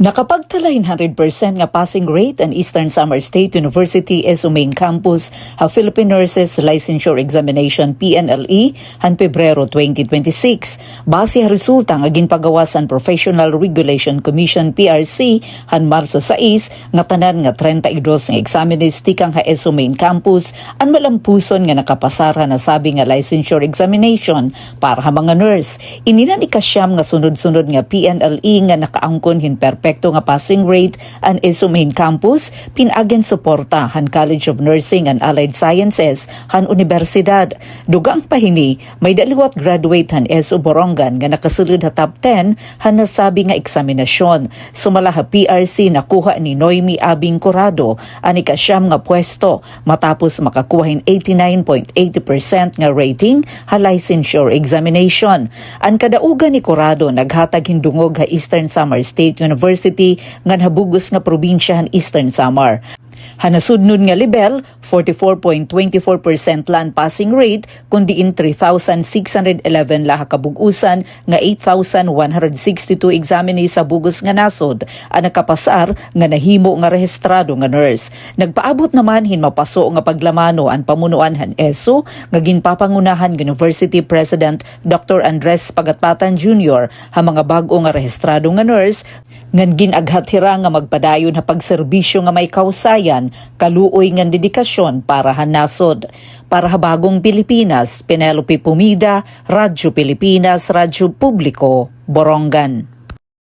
Nakapagtala 100% nga passing rate ang Eastern Samar State University ESU Main Campus ha Philippine Nurses Licensure Examination PNLE han Pebrero 2026. Base ha resulta nga ginpagawasan Professional Regulation Commission PRC han Marso 6 nga tanan nga 32 nga examinees tikang ha ESU Main Campus ang malampuson nga nakapasara na sabi nga licensure examination para ha mga nurse. Ininan ikasyam nga sunod-sunod nga PNLE nga nakaangkon hin perpekto nga passing rate ang ESU Main Campus, pinagen suporta han College of Nursing and Allied Sciences han Universidad. Dugang pahini, may daliwat graduate han ESU Borongan nga nakasulod ha top 10 han nasabi nga eksaminasyon. Sumala ha PRC nakuha ni Noemi Abing Corrado ang ikasyam nga pwesto matapos makakuha 89.80% nga rating ha licensure examination. Ang kadaugan ni Corrado naghatag hindungog ha Eastern Samar State University nga nabugos nga probinsya han Eastern Samar. Hanasudnod nga level, 44.24% land passing rate, kundiin 3,611 laha kabugusan nga 8,162 examinees sa bugos nga nasod ang nakapasar nga nahimo nga rehistrado nga nurse. Nagpaabot naman hinmapaso nga paglamano ang pamunuan han ESU nga ginpapangunahan University President Dr. Andres Pagatpatan Jr. ha mga bag-o nga rehistrado nga nurse ngan ginaghatira nga magpadayon ha pagserbisyo nga may kausayan, kaluoy nga dedikasyon para hanasod. Para ha Bagong Pilipinas, Penelope Pumida, Radyo Pilipinas, Radyo Publiko, Borongan.